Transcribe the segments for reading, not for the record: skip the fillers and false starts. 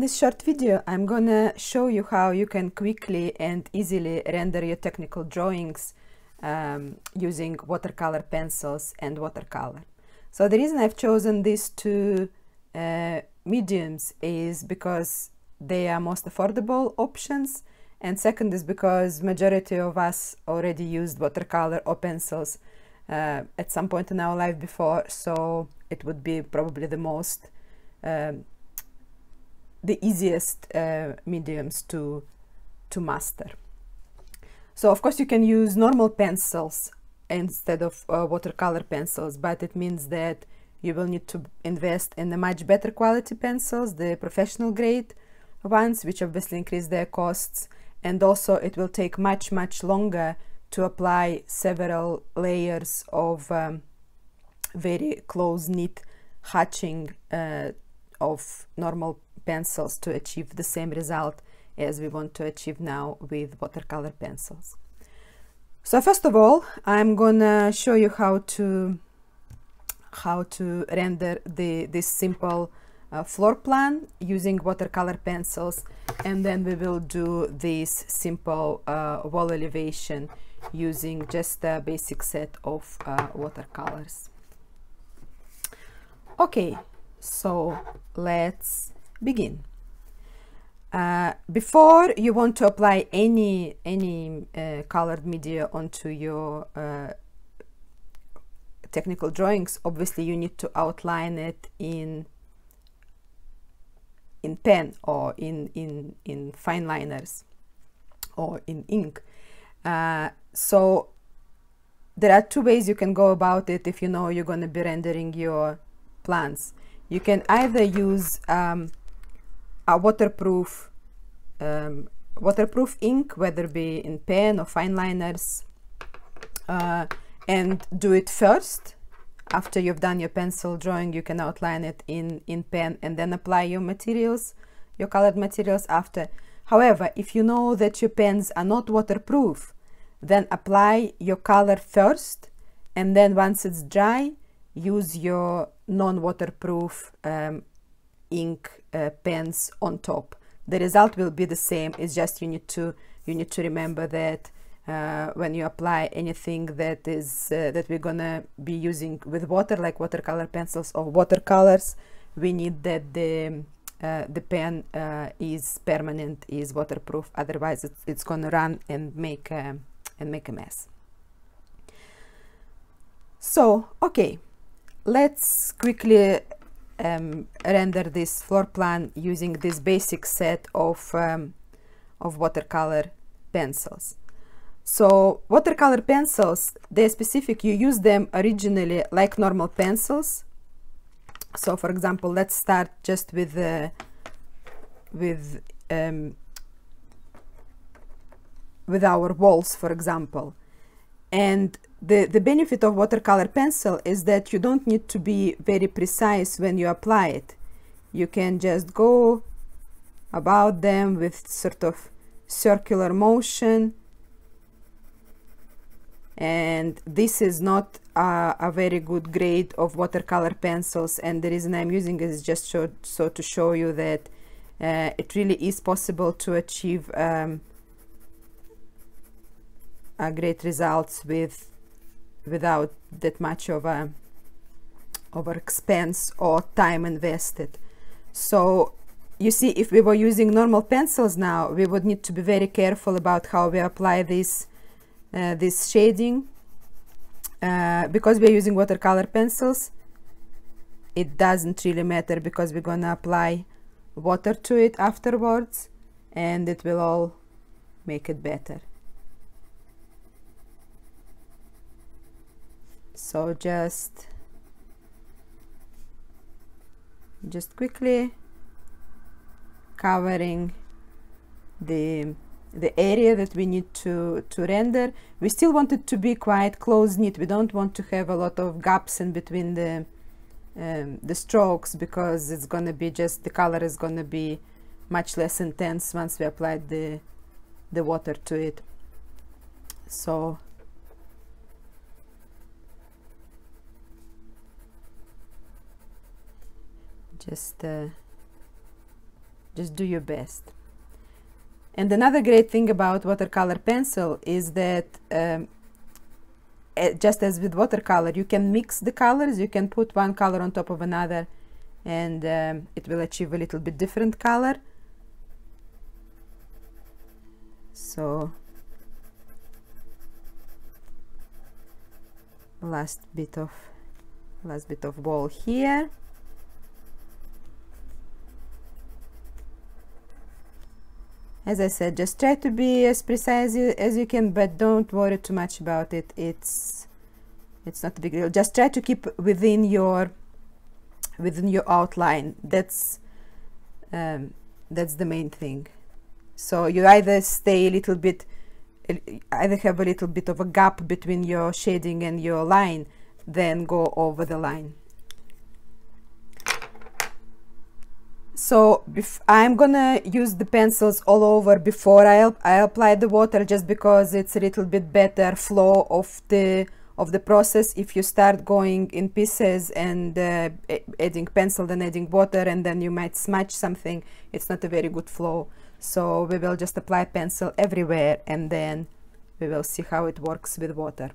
this short video, I'm gonna show you how you can quickly and easily render your technical drawings using watercolor pencils and watercolor. So the reason I've chosen these two mediums is because they are most affordable options, and second is because majority of us already used watercolor or pencils at some point in our life before, so it would be probably the easiest mediums to master. So of course you can use normal pencils instead of watercolor pencils, but it means that you will need to invest in the much better quality pencils, the professional grade ones, which obviously increase their costs, and also it will take much longer to apply several layers of very close-knit hatching of normal pencils to achieve the same result as we want to achieve now with watercolor pencils. So first of all, I'm gonna show you how to render this simple floor plan using watercolor pencils, and then we will do this simple wall elevation using just a basic set of watercolors. Okay, so let's begin. Before you want to apply any colored media onto your technical drawings, obviously you need to outline it in pen or in fine liners or in ink. So there are two ways you can go about it if you know you're going to be rendering your plans. You can either use a waterproof ink, whether it be in pen or fine liners, and do it first. After you've done your pencil drawing, you can outline it in pen and then apply your materials, your colored materials after. However, if you know that your pens are not waterproof, then apply your color first, and then once it's dry, use your non-waterproof ink pens on top. The result will be the same. It's just you need to remember that when you apply anything that is that we're gonna be using with water, like watercolor pencils or watercolors, we need that the pen is permanent, is waterproof. Otherwise, it's gonna run and make a mess. So okay, let's quickly render this floor plan using this basic set of watercolor pencils. So watercolor pencils, they're specific. You use them originally like normal pencils. So for example, let's start just with our walls, for example. And the benefit of watercolor pencil is that you don't need to be very precise when you apply it. You can just go about them with sort of circular motion, and this is not a very good grade of watercolor pencils, and the reason I'm using it is just so to show you that it really is possible to achieve great results without that much of a expense or time invested. So you see, if we were using normal pencils now, we would need to be very careful about how we apply this shading. Because we're using watercolor pencils, it doesn't really matter, because we're gonna apply water to it afterwards, and it will all make it better. So just quickly covering the area that we need to render. We still want it to be quite close-knit. We don't want to have a lot of gaps in between the strokes, because it's going to be just, the color is going to be much less intense once we apply the water to it. So just Just do your best. And another great thing about watercolor pencil is that just as with watercolor, you can mix the colors. You can put one color on top of another, and it will achieve a little bit different color. So last bit of ball here. As I said, just try to be as precise as you can, but don't worry too much about it. It's not a big deal. Just try to keep within your outline. That's the main thing. So you either stay a little bit, either have a little bit of a gap between your shading and your line, then go over the line. So I'm gonna use the pencils all over before I apply the water, just because it's a little bit better flow of the process. If you start going in pieces and adding pencil then adding water, and then you might smudge something, it's not a very good flow. So we will just apply pencil everywhere, and then we will see how it works with water.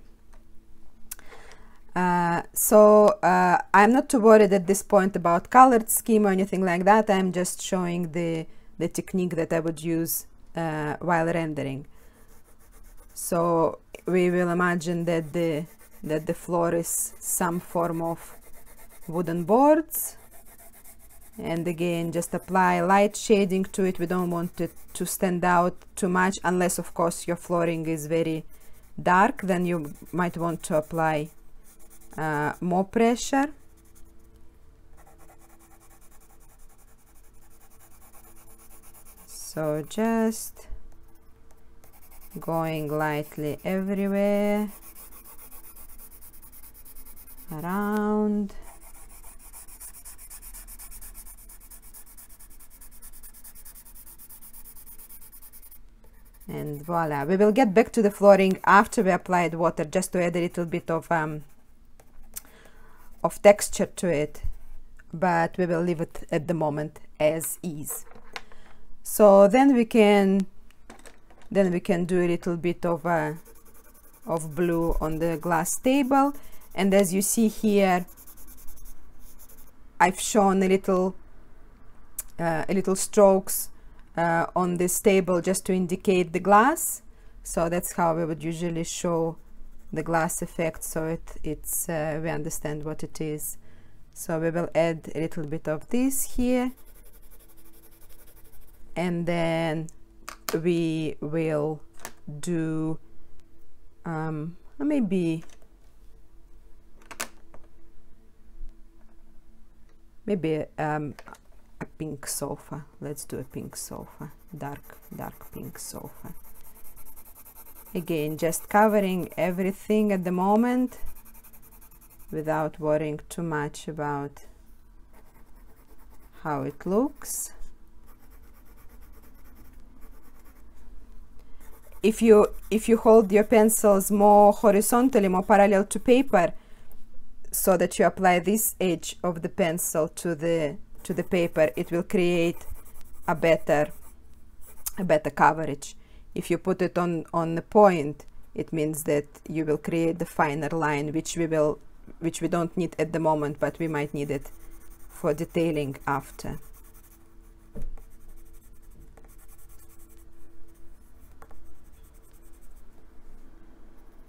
I'm not too worried at this point about colored scheme or anything like that. I'm just showing the technique that I would use while rendering. So we will imagine that the floor is some form of wooden boards, and again just apply light shading to it. We don't want it to stand out too much, unless of course your flooring is very dark, then you might want to apply more pressure. So just going lightly everywhere around. And voila, we will get back to the flooring after we applied water, just to add a little bit of texture to it, but we will leave it at the moment as is. So then we can do a little bit of blue on the glass table, and as you see here, I've shown a little strokes on this table just to indicate the glass. So that's how we would usually show the glass effect, so it's we understand what it is. So we will add a little bit of this here, and then we will do maybe a pink sofa. Let's do a pink sofa, dark pink sofa. Again, just covering everything at the moment without worrying too much about how it looks. If you hold your pencils more horizontally, more parallel to paper, so that you apply this edge of the pencil to the paper, it will create a better coverage. If you put it on the point, it means that you will create the finer line, which we don't need at the moment, but we might need it for detailing after.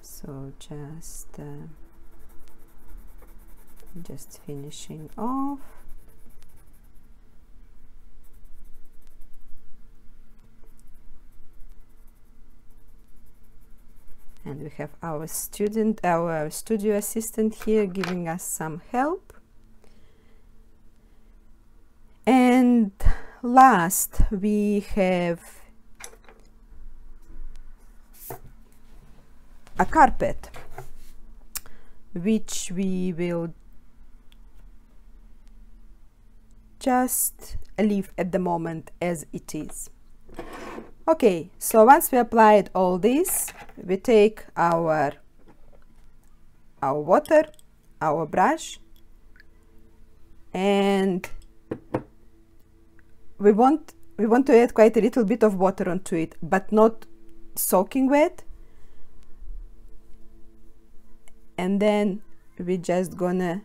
So just finishing off. And we have our studio assistant here giving us some help. And last, we have a carpet, which we will just leave at the moment as it is. Okay, so once we applied all this, we take our water, our brush, and we want we want to add quite a little bit of water onto it, but not soaking wet. And then we're just gonna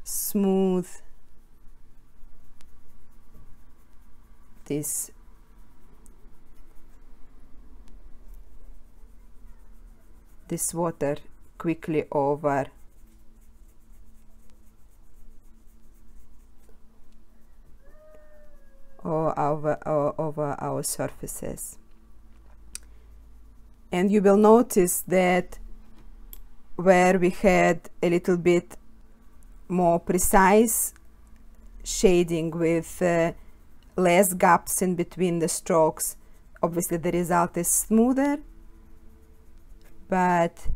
smooth this water quickly over over our surfaces. And you will notice that where we had a little bit more precise shading with less gaps in between the strokes, obviously the result is smoother, but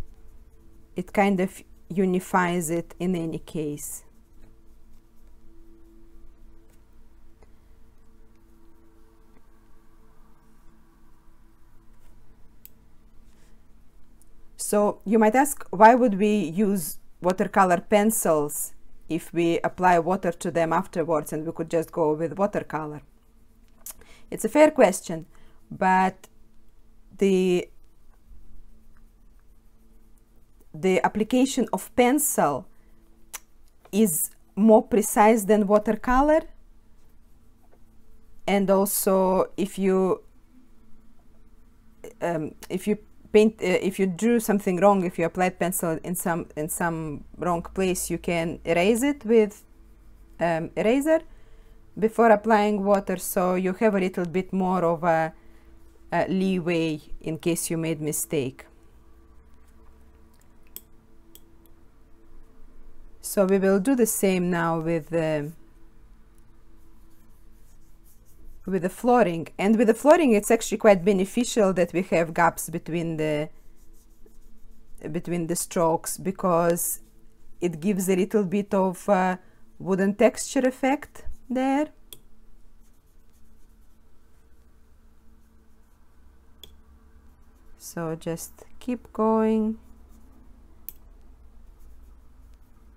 it kind of unifies it in any case. So you might ask, why would we use watercolor pencils if we apply water to them afterwards and we could just go with watercolor? It's a fair question, but the application of pencil is more precise than watercolor, and also if you if you drew something wrong, if you applied pencil in some wrong place, you can erase it with eraser before applying water, so you have a little bit more of a leeway in case you made mistake. So we will do the same now with the flooring. And with the flooring, it's actually quite beneficial that we have gaps between the strokes, because it gives a little bit of wooden texture effect there. So just keep going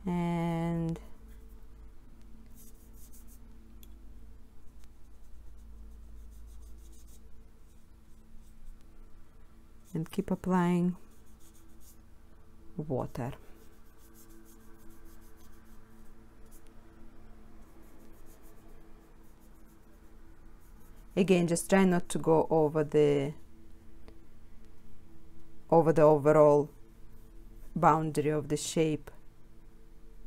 and keep applying water. Again, just try not to go over the overall boundary of the shape,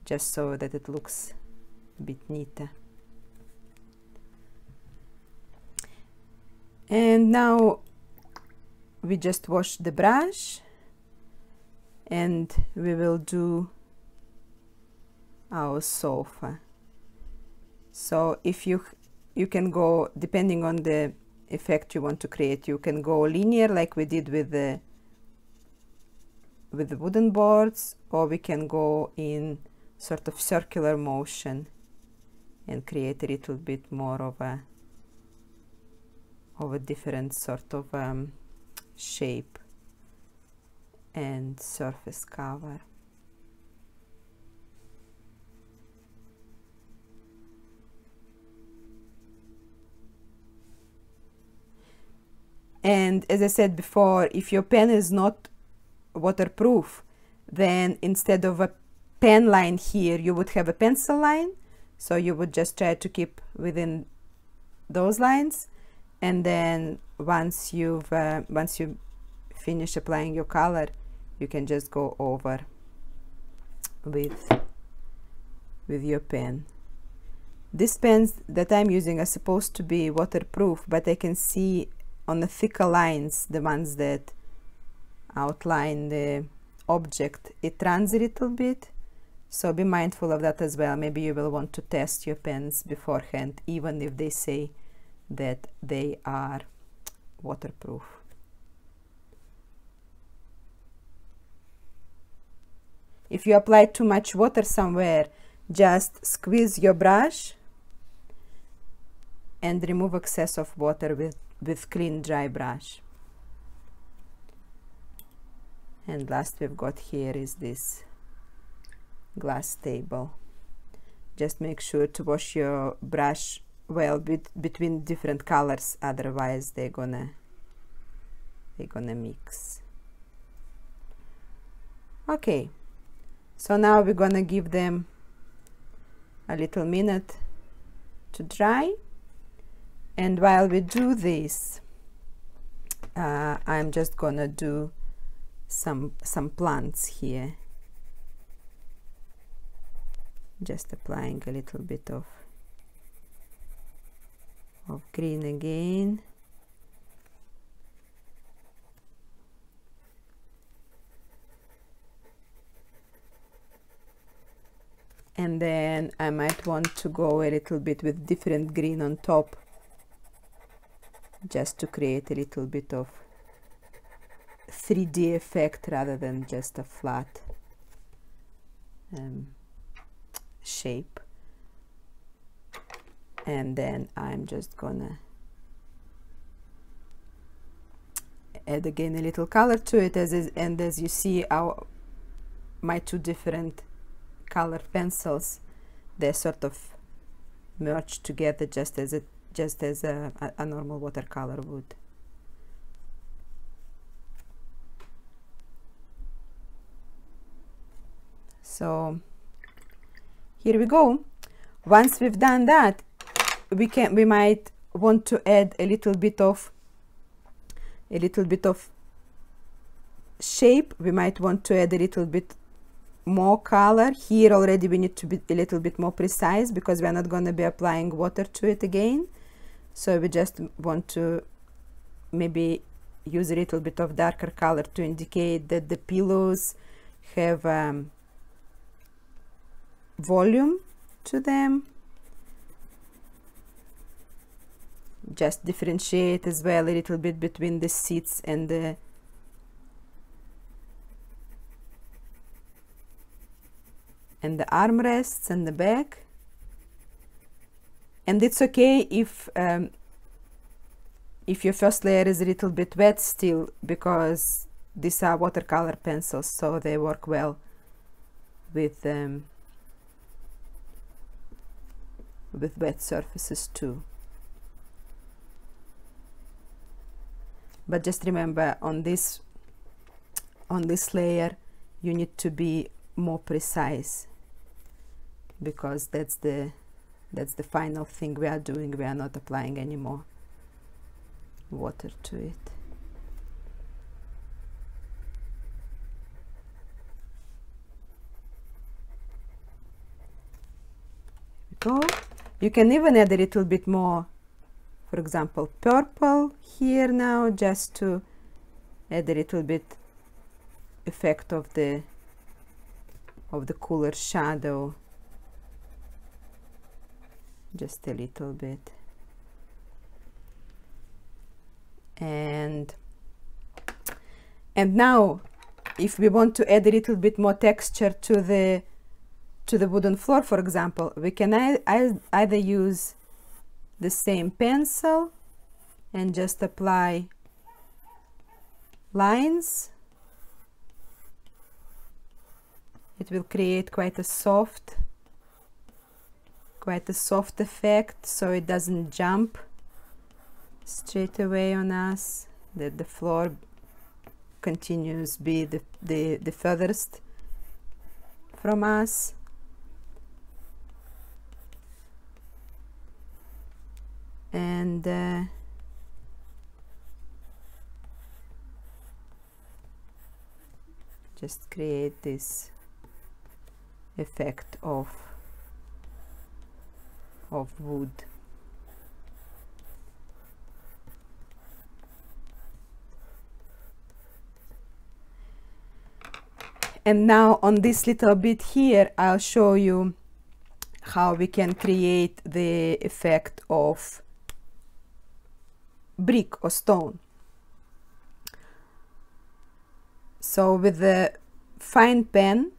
just so that it looks a bit neater. And now we just wash the brush and we will do our sofa. So if you can go, depending on the effect you want to create, you can go linear like we did with the wooden boards, or we can go in sort of circular motion and create a little bit more of a different sort of shape and surface cover. And as I said before, if your pen is not waterproof, then instead of a pen line here, you would have a pencil line. So you would just try to keep within those lines, and then once you finish applying your color, you can just go over with your pen. These pens that I'm using are supposed to be waterproof, but I can see on the thicker lines, the ones that outline the object, it runs a little bit, so be mindful of that as well. Maybe you will want to test your pens beforehand, even if they say that they are waterproof. If you apply too much water somewhere, just squeeze your brush and remove excess of water with clean dry brush. And last we've got here is this glass table. just make sure to wash your brush well between different colors, otherwise they're gonna mix. Okay, so now we're gonna give them a little minute to dry, and while we do this, I'm just gonna do some plants here, just applying a little bit of green again. And then I might want to go a little bit with different green on top, just to create a little bit of 3D effect rather than just a flat shape. And then I'm just gonna add again a little color to it, and as you see, my two different color pencils, they're sort of merged together just as a normal watercolor would. So here we go. Once we've done that, we might want to add a little bit of shape. We might want to add a little bit more color. Here already we need to be a little bit more precise because we're not going to be applying water to it again. So we just want to maybe use a little bit of darker color to indicate that the pillows have volume to them. Just differentiate as well a little bit between the seats and the armrests and the back. And it's okay if your first layer is a little bit wet still, because these are watercolor pencils, so they work well with wet surfaces too. But just remember, on this layer you need to be more precise, because that's the final thing we are doing. We are not applying any more water to it. Here we go. You can even add a little bit more, for example, purple here now, just to add a little bit effect of the cooler shadow, just a little bit. And now if we want to add a little bit more texture to the wooden floor, for example, we can either use the same pencil and just apply lines. It will create quite a soft effect, so it doesn't jump straight away on us, that the floor continues be the furthest from us. And just create this effect of wood. And now on this little bit here, I'll show you how we can create the effect of brick or stone. So with the fine pen,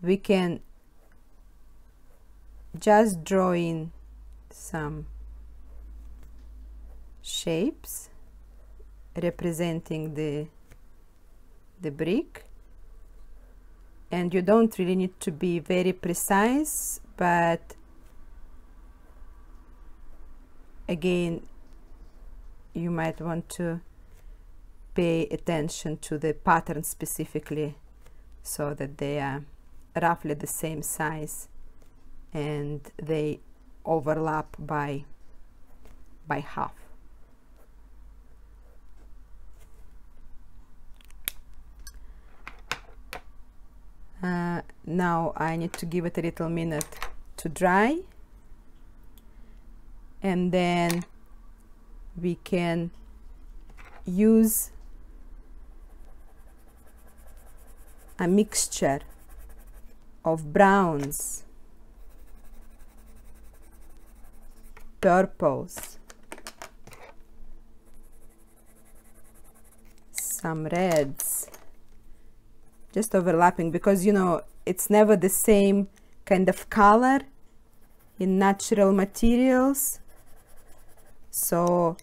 we can just draw in some shapes representing the brick, and you don't really need to be very precise, but again, you might want to pay attention to the pattern specifically so that they are roughly the same size and they overlap by half. Now I need to give it a little minute to dry, and then we can use a mixture of browns, purples, some reds, just overlapping, because you know it's never the same kind of color in natural materials, so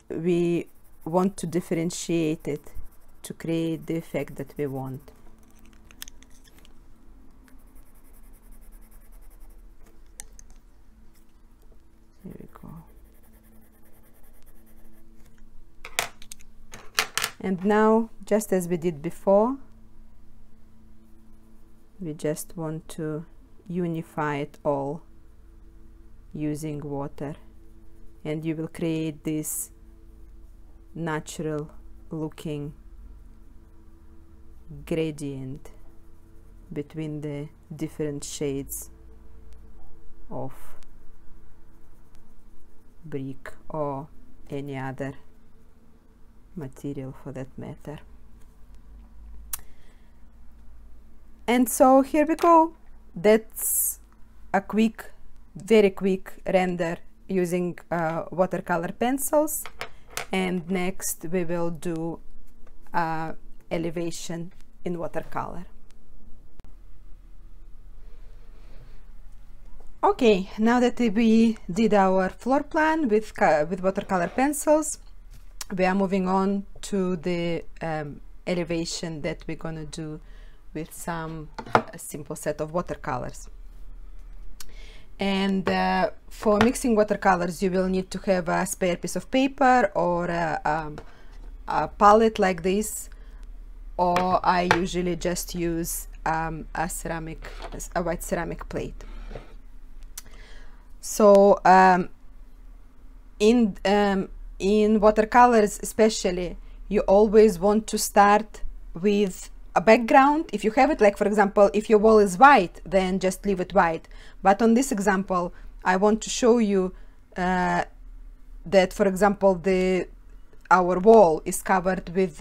we want to differentiate it to create the effect that we want. Here we go. And now, just as we did before, we just want to unify it all using water, and you will create this natural looking gradient between the different shades of brick or any other material for that matter. And so here we go. That's a quick, very quick render using watercolor pencils. And next we will do elevation in watercolor. Okay, now that we did our floor plan with watercolor pencils, we are moving on to the elevation that we're gonna do with a simple set of watercolors. And for mixing watercolors, you will need to have a spare piece of paper or a palette like this, or I usually just use a white ceramic plate. So in watercolors especially, you always want to start with a background. If you have it, like for example, if your wall is white, then just leave it white. But on this example, I want to show you that, for example, our wall is covered with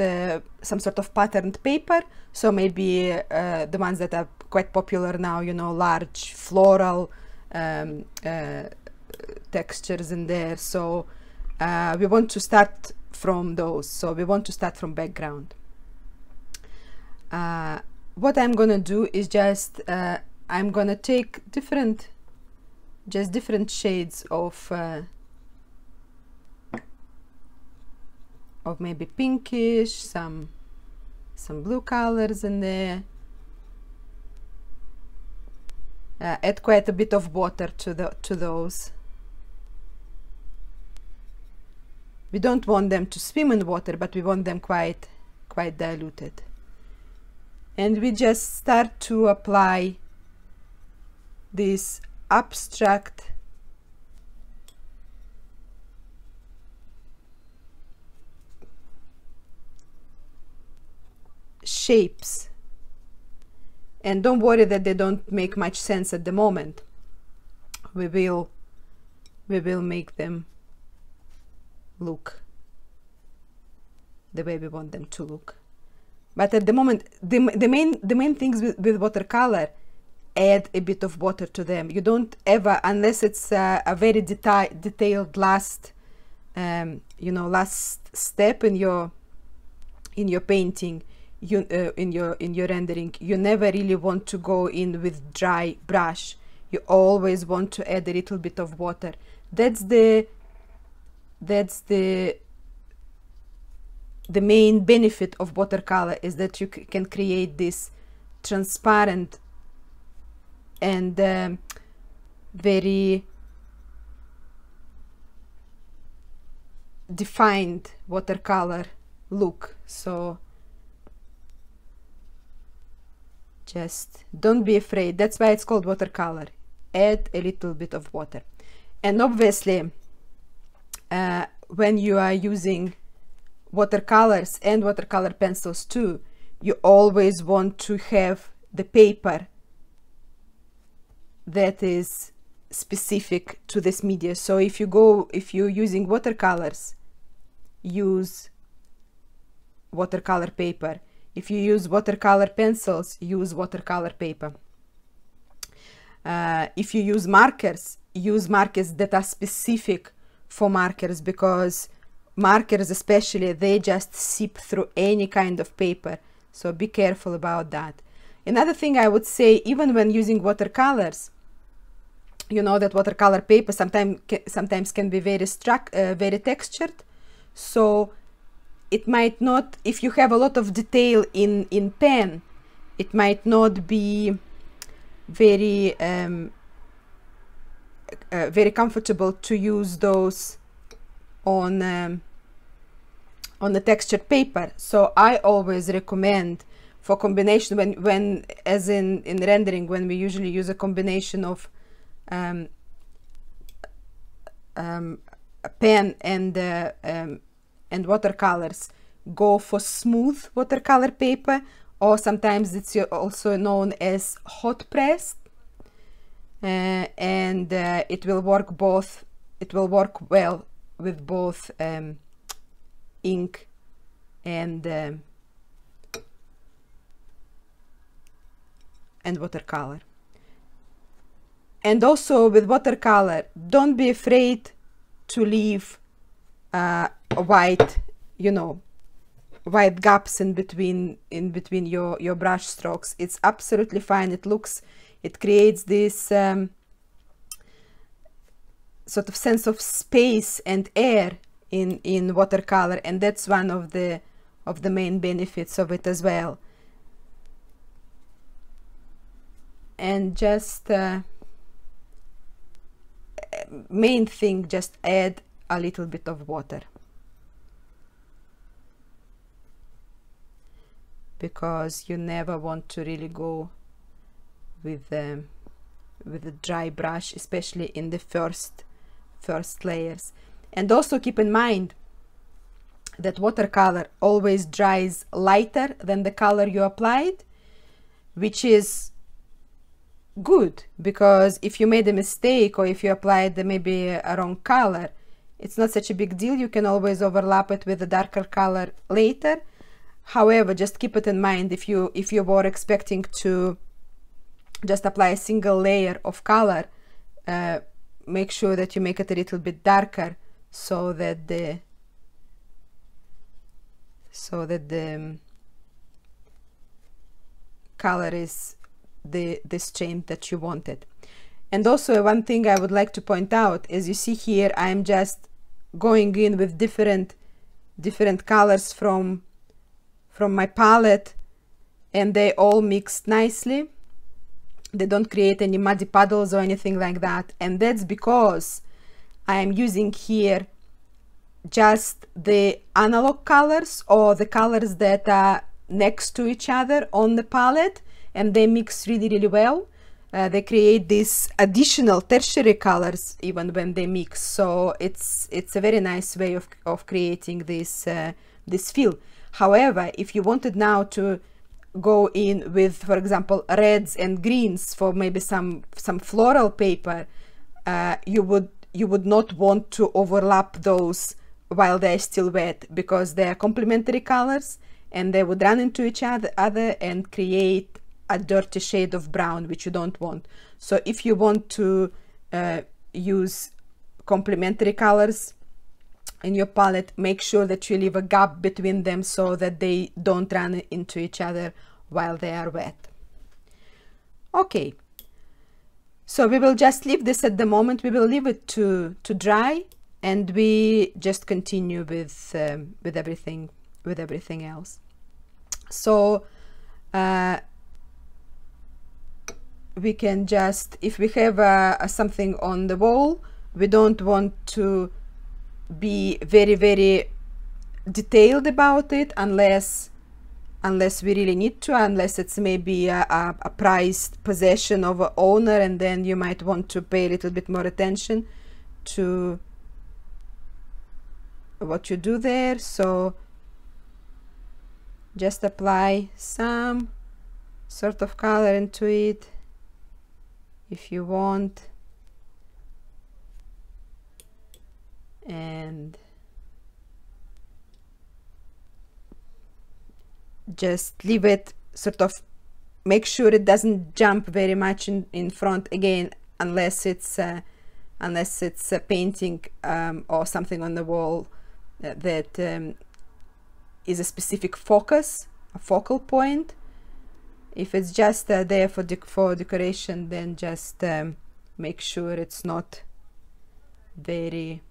some sort of patterned paper. So maybe the ones that are quite popular now, you know, large floral textures in there. So we want to start from those. So we want to start from background. What I'm gonna do is just I'm gonna take different shades of maybe pinkish, some blue colors in there, add quite a bit of water to those. We don't want them to swim in water, but we want them quite diluted. And we just start to apply this abstract shapes. And don't worry that they don't make much sense at the moment. We will make them look the way we want them to look. But at the moment, the main things with watercolor, add a bit of water to them. You don't ever, unless it's a very detailed last, last step in your painting, in your rendering, you never really want to go in with dry brush. You always want to add a little bit of water. That's the main benefit of watercolor, is that you can create this transparent and very defined watercolor look. So just don't be afraid. That's why it's called watercolor. Add a little bit of water. And obviously when you are using watercolors and watercolor pencils too, you always want to have the paper that is specific to this media. So if you're using watercolors, use watercolor paper. If you use watercolor pencils, use watercolor paper. If you use markers that are specific for markers, because markers especially, they just seep through any kind of paper. So be careful about that. Another thing I would say, even when using watercolors, you know that watercolor paper sometimes can be very textured. So it might not, if you have a lot of detail in pen, it might not be very very comfortable to use those on the textured paper. So I always recommend for combination, when as in rendering, when we usually use a combination of a pen and watercolors, go for smooth watercolor paper, or sometimes it's also known as hot pressed, and it will work both. It will work well with both ink and watercolor. And also with watercolor, don't be afraid to leave white, you know, white gaps in between your brush strokes. It's absolutely fine. It creates this sort of sense of space and air in watercolor, and that's one of the main benefits of it as well. And just main thing, just add a little bit of water, because you never want to really go with a dry brush, especially in the first layers. And also keep in mind that watercolor always dries lighter than the color you applied, which is good, because if you made a mistake or if you applied maybe a wrong color, it's not such a big deal. You can always overlap it with a darker color later. However, just keep it in mind, if you were expecting to just apply a single layer of color, make sure that you make it a little bit darker, so that the color is the strength that you wanted. And also one thing I would like to point out, as you see here, I'm just going in with different colors from my palette, and they all mixed nicely. They don't create any muddy puddles or anything like that, and that's because I'm using here just the analog colors, or the colors that are next to each other on the palette, and they mix really well. They create these additional tertiary colors even when they mix. So it's a very nice way of creating this feel. However, if you wanted now to go in with, for example, reds and greens for maybe some floral paper, you would not want to overlap those while they're still wet, because they are complementary colors and they would run into each other and create a dirty shade of brown, which you don't want. So if you want to use complementary colors in your palette, make sure that you leave a gap between them so that they don't run into each other while they are wet. Okay, so we will just leave this at the moment. We will leave it to dry, and we just continue with everything else. So we can just, if we have something on the wall, we don't want to be very detailed about it unless we really need to, unless it's maybe a prized possession of an owner, and then you might want to pay a little bit more attention to what you do there. So just apply some sort of color into it if you want, and just leave it, sort of make sure it doesn't jump very much in front again, unless it's a painting or something on the wall that is a specific focus, a focal point. If it's just there for decoration, then just make sure it's not very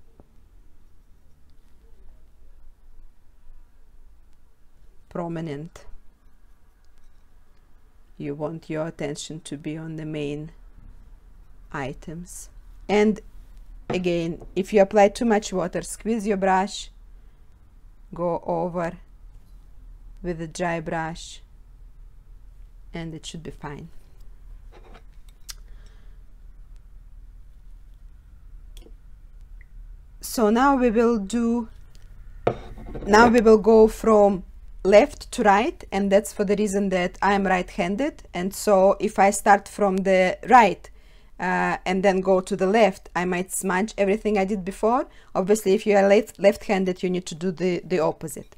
prominent. You want your attention to be on the main items. And again, if you apply too much water, squeeze your brush, go over with a dry brush, and it should be fine. So now we will go from left to right, and that's for the reason that I am right-handed, and so if I start from the right and then go to the left, I might smudge everything I did before. Obviously, if you are left-handed, you need to do the opposite.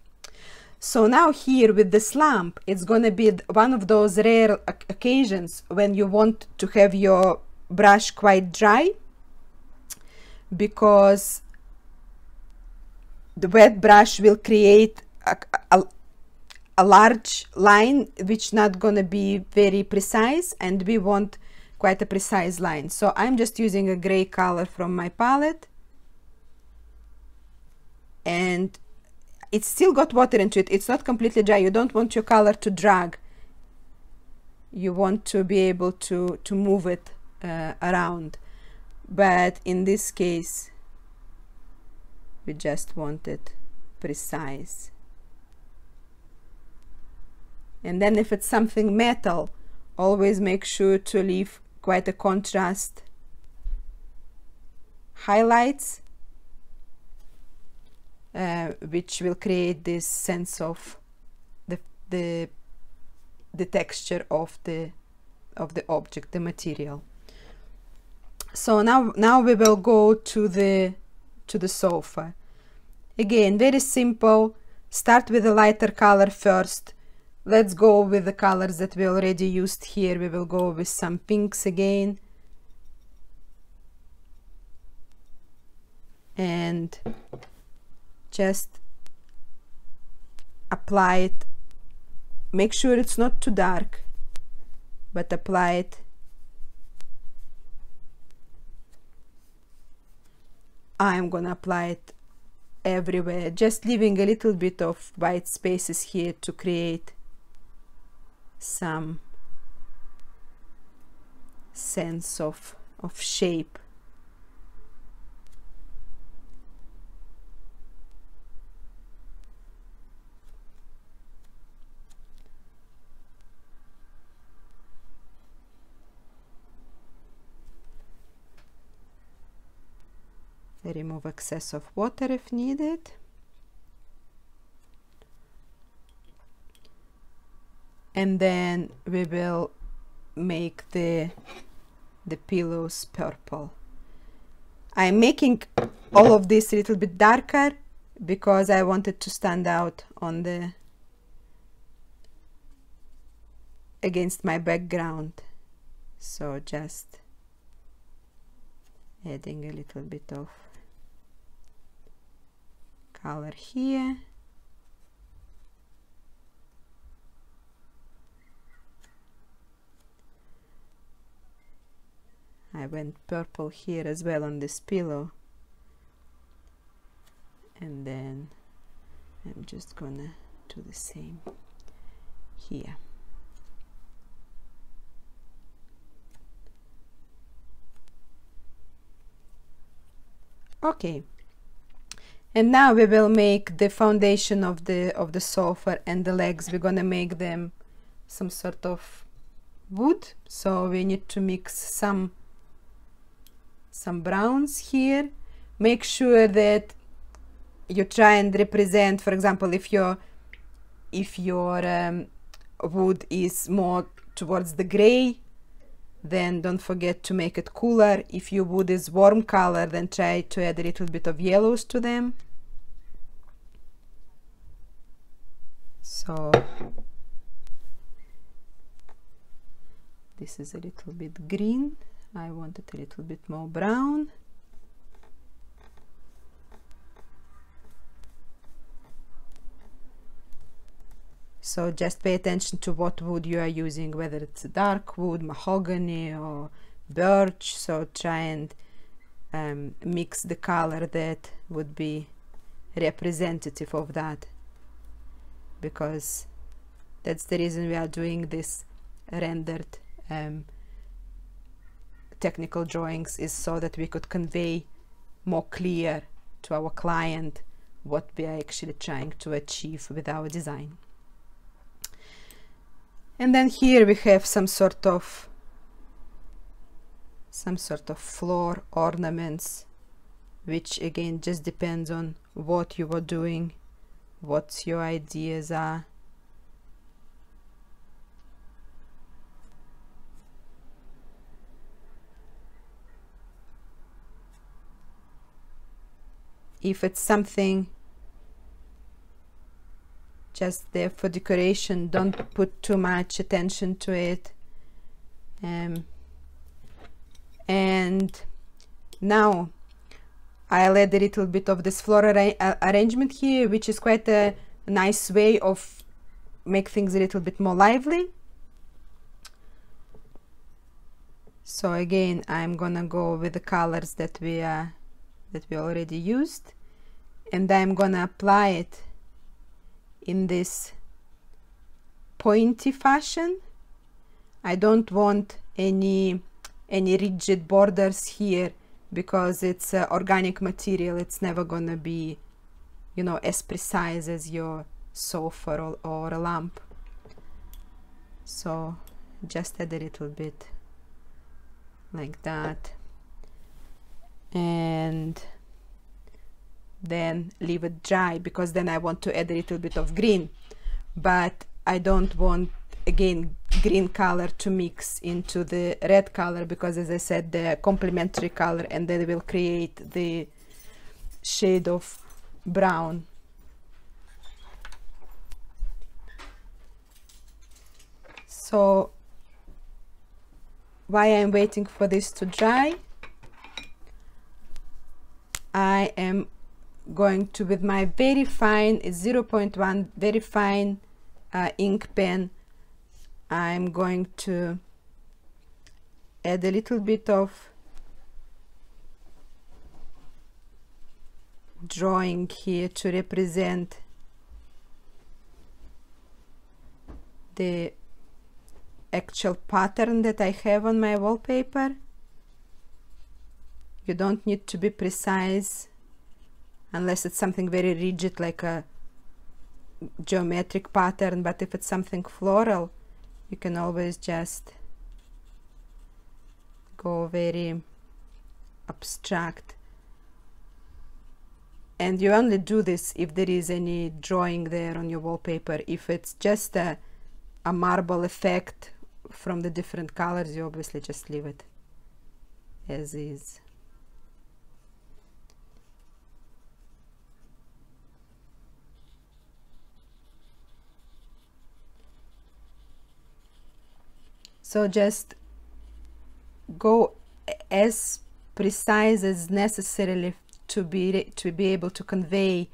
So now here with the slump, it's going to be one of those rare occasions when you want to have your brush quite dry, because the wet brush will create a large line which not going to be very precise, and we want quite a precise line. So I'm just using a gray color from my palette, and it's still got water into it. It's not completely dry. You don't want your color to drag. You want to be able to move it around, but in this case we just want it precise. And then if it's something metal, always make sure to leave quite a contrast highlights, which will create this sense of the texture of the object, the material. So now we will go to the sofa. Again, very simple. Start with a lighter color first. Let's go with the colors that we already used here. We will go with some pinks again, and just apply it. Make sure it's not too dark, but apply it. I'm gonna apply it everywhere, just leaving a little bit of white spaces here to create some sense of shape. Remove excess of water if needed. And then we will make the pillows purple. I'm making all of this a little bit darker because I wanted to stand out on against my background. So just adding a little bit of color here. I went purple here as well on this pillow, and then I'm just gonna do the same here. Okay, and now we will make the foundation of the sofa and the legs. We're gonna make them some sort of wood, so we need to mix some browns here. Make sure that you try and represent, for example, if your wood is more towards the gray, then don't forget to make it cooler. If your wood is warm color, then try to add a little bit of yellows to them. So this is a little bit green. I want it a little bit more brown. So just pay attention to what wood you are using, whether it's dark wood, mahogany or birch. So try and mix the color that would be representative of that, because that's the reason we are doing this rendered technical drawings, is so that we could convey more clear to our client what we are actually trying to achieve with our design. And then here we have some sort of floor ornaments, which again just depends on what you are doing, what your ideas are. If it's something just there for decoration, don't put too much attention to it. And now I'll add a little bit of this floral arrangement here, which is quite a nice way of make things a little bit more lively. So again, I'm gonna go with the colors that we already used, and I'm gonna apply it in this pointy fashion. I don't want any rigid borders here, because it's organic material. It's never gonna be, you know, as precise as your sofa or a lamp. So just add a little bit like that, and then leave it dry, because then I want to add a little bit of green, but I don't want again green color to mix into the red color, because as I said, they're complementary color and they will create the shade of brown. So while I'm waiting for this to dry, I am going to, with my very fine, it's 0.1 very fine ink pen, I'm going to add a little bit of drawing here to represent the actual pattern that I have on my wallpaper. You don't need to be precise unless it's something very rigid like a geometric pattern, but if it's something floral, you can always just go very abstract. And you only do this if there is any drawing there on your wallpaper. If it's just a marble effect from the different colors, you obviously just leave it as is. So just go as precise as necessarily to be able to convey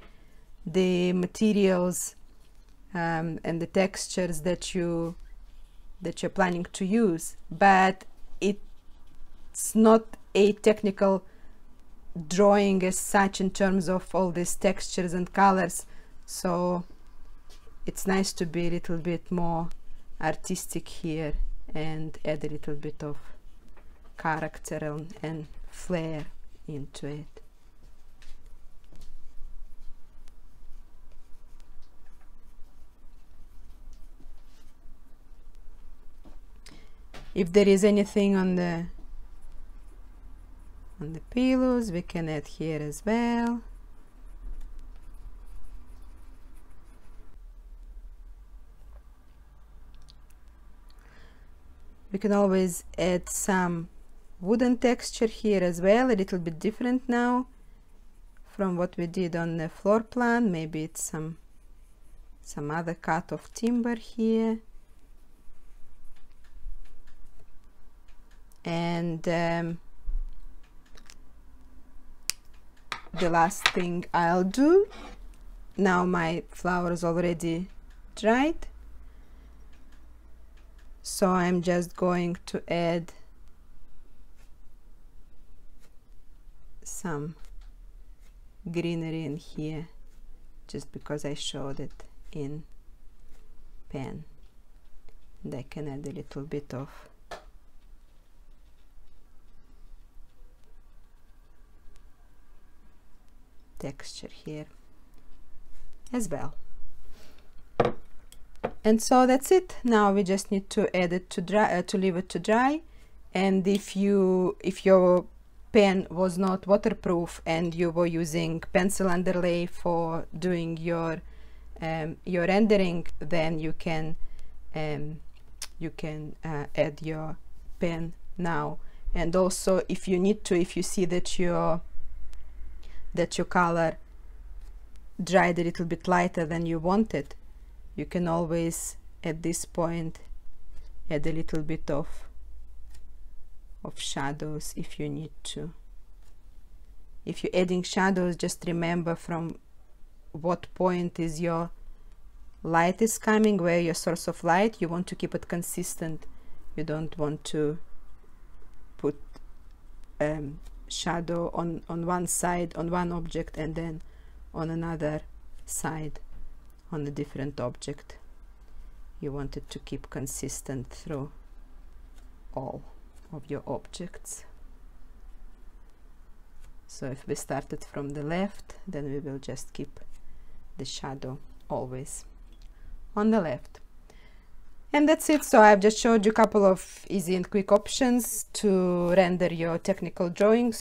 the materials and the textures that you're planning to use, but it's not a technical drawing as such in terms of all these textures and colors, so it's nice to be a little bit more artistic here and add a little bit of character and flair into it. if there is anything on the pillows, we can add here as well. We can always add some wooden texture here as well, a little bit different now from what we did on the floor plan. Maybe it's some other cut of timber here. And the last thing I'll do, now my flower is already dried, so I'm just going to add some greenery in here, just because I showed it in pen, and I can add a little bit of texture here as well. And so that's it. Now we just need to add it to dry, to leave it to dry. And if your pen was not waterproof and you were using pencil underlay for doing your rendering, then you can add your pen now. And also, if you need to, if you see that your color dried a little bit lighter than you wanted, you can always at this point add a little bit of shadows if you need to. If you're adding shadows, just remember from what point is your light is coming, where your source of light. You want to keep it consistent. You don't want to put shadow on one side on one object and then on another side on a different object. You want it to keep consistent through all of your objects. So if we started from the left, then we will just keep the shadow always on the left. And that's it. So I've just showed you a couple of easy and quick options to render your technical drawings.